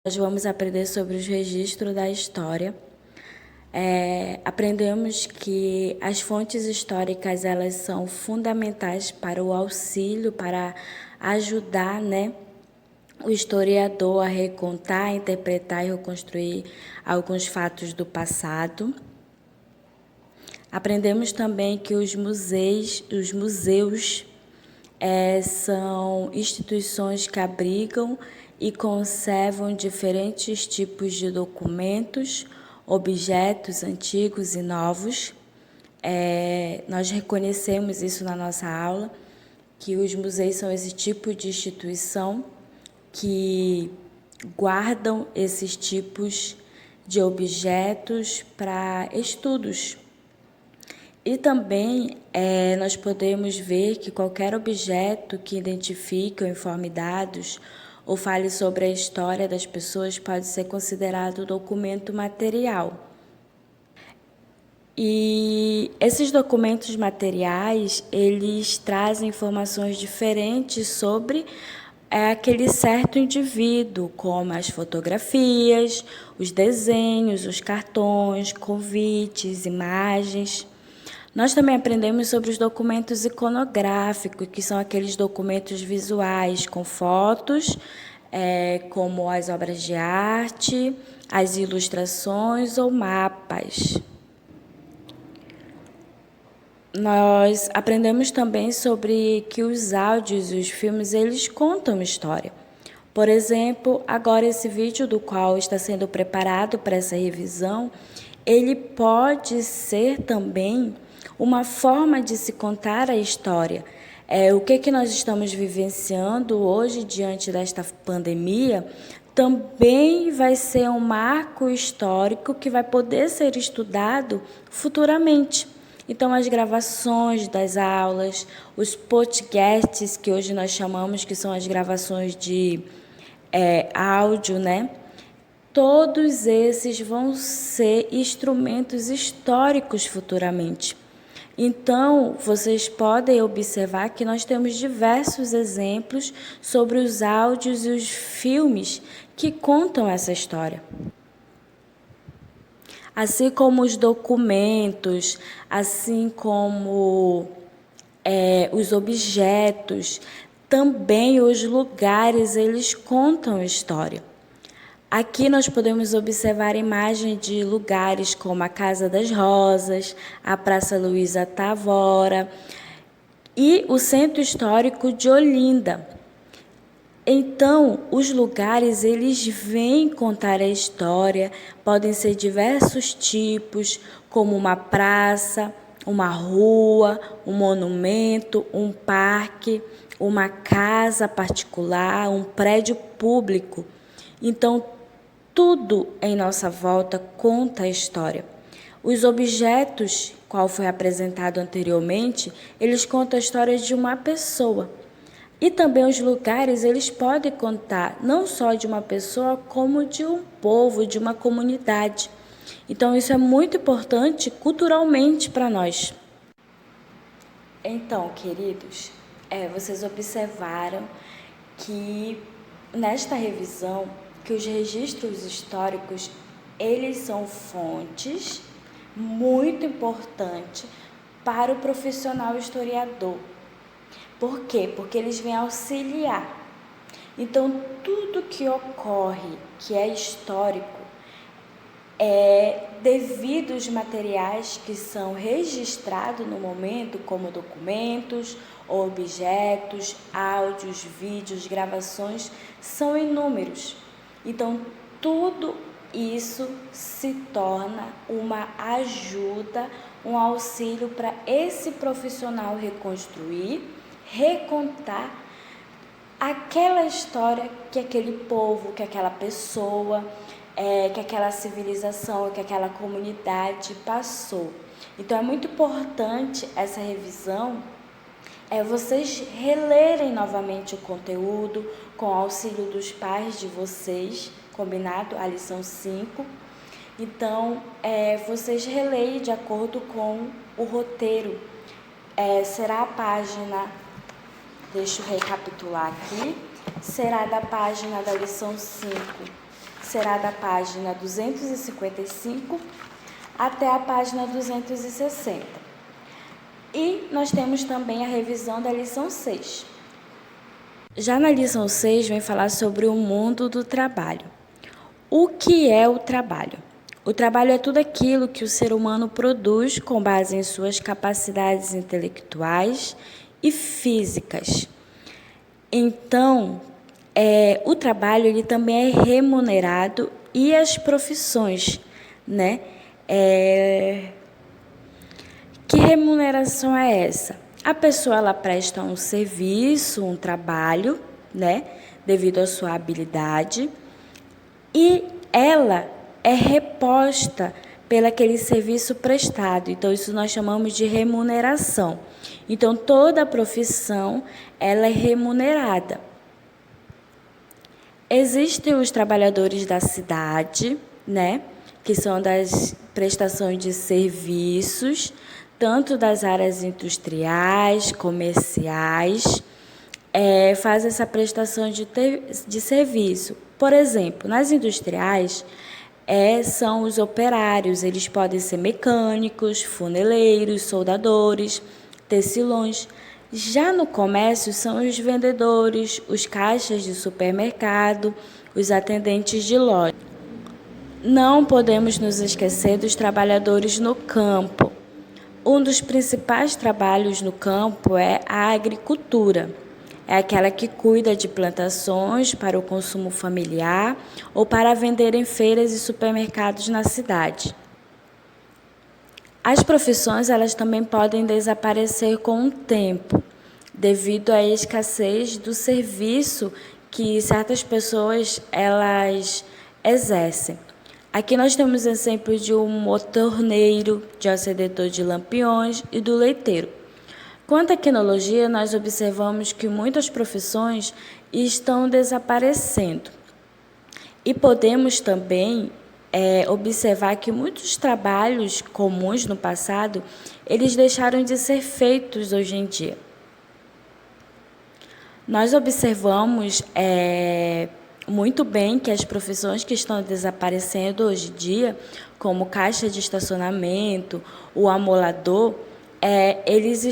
Nós vamos aprender sobre os registros da história. Aprendemos que as fontes históricas elas são fundamentais para o auxílio, para ajudar, o historiador a recontar, interpretar e reconstruir alguns fatos do passado. Aprendemos também que os museus são instituições que abrigam e conservam diferentes tipos de documentos, objetos antigos e novos. Nós reconhecemos isso na nossa aula, que os museus são esse tipo de instituição que guardam esses tipos de objetos para estudos. E também nós podemos ver que qualquer objeto que identifique ou informe dados ou fale sobre a história das pessoas pode ser considerado documento material. E esses documentos materiais, eles trazem informações diferentes sobre aquele certo indivíduo, como as fotografias, os desenhos, os cartões, convites, imagens. Nós também aprendemos sobre os documentos iconográficos, que são aqueles documentos visuais com fotos, como as obras de arte, as ilustrações ou mapas. Nós aprendemos também sobre que os áudios e os filmes, eles contam história. Por exemplo, agora esse vídeo do qual está sendo preparado para essa revisão, ele pode ser também uma forma de se contar a história. O que nós estamos vivenciando hoje diante desta pandemia também vai ser um marco histórico que vai poder ser estudado futuramente. Então, as gravações das aulas, os podcasts, que hoje nós chamamos, que são as gravações de áudio, Todos esses vão ser instrumentos históricos futuramente. Então, vocês podem observar que nós temos diversos exemplos sobre os áudios e os filmes que contam essa história. Assim como os documentos, assim como os objetos, também os lugares, eles contam história. Aqui nós podemos observar imagens de lugares como a Casa das Rosas, a Praça Luísa Távora e o Centro Histórico de Olinda. Então, os lugares, eles vêm contar a história, podem ser diversos tipos, como uma praça, uma rua, um monumento, um parque, uma casa particular, um prédio público. Então, tudo em nossa volta conta a história. Os objetos, qual foi apresentado anteriormente, eles contam a história de uma pessoa. E também os lugares, eles podem contar não só de uma pessoa, como de um povo, de uma comunidade. Então, isso é muito importante culturalmente para nós. Então, queridos, vocês observaram que nesta revisão, que os registros históricos, eles são fontes muito importantes para o profissional historiador. Por quê? Porque eles vêm auxiliar. Então, tudo que ocorre, que é histórico, é devido aos materiais que são registrados no momento, como documentos, objetos, áudios, vídeos, gravações, são inúmeros. Então, tudo isso se torna uma ajuda, um auxílio para esse profissional reconstruir, recontar aquela história que aquele povo, que aquela pessoa, que aquela civilização, que aquela comunidade passou. Então, é muito importante essa revisão, vocês relerem novamente o conteúdo com o auxílio dos pais de vocês, combinado? A lição 5. Então, vocês releem de acordo com o roteiro. Será a página, deixa eu recapitular aqui, será da página da lição 5, será da página 255 até a página 260. E nós temos também a revisão da lição 6. Já na lição 6 vem falar sobre o mundo do trabalho. O que é o trabalho? O trabalho é tudo aquilo que o ser humano produz com base em suas capacidades intelectuais e físicas. Então, o trabalho ele também é remunerado e as profissões, né? Que remuneração é essa? A pessoa ela presta um serviço, um trabalho, né? Devido à sua habilidade, e ela é reposta pelo aquele serviço prestado. Então, isso nós chamamos de remuneração. Então, toda profissão ela é remunerada. Existem os trabalhadores da cidade, né, que são das prestações de serviços, tanto das áreas industriais, comerciais, faz essa prestação de serviço. Por exemplo, nas industriais, são os operários, eles podem ser mecânicos, funeleiros, soldadores, tecilões. Já no comércio, são os vendedores, os caixas de supermercado, os atendentes de loja. Não podemos nos esquecer dos trabalhadores no campo. Um dos principais trabalhos no campo é a agricultura. É aquela que cuida de plantações para o consumo familiar ou para vender em feiras e supermercados na cidade. As profissões elas também podem desaparecer com o tempo, devido à escassez do serviço que certas pessoas elas exercem. Aqui nós temos exemplos de um motorneiro, de acendedor de lampiões e do leiteiro. Com a tecnologia, nós observamos que muitas profissões estão desaparecendo. E podemos também observar que muitos trabalhos comuns no passado, eles deixaram de ser feitos hoje em dia. Nós observamos muito bem que as profissões que estão desaparecendo hoje em dia, como caixa de estacionamento, o amolador, eles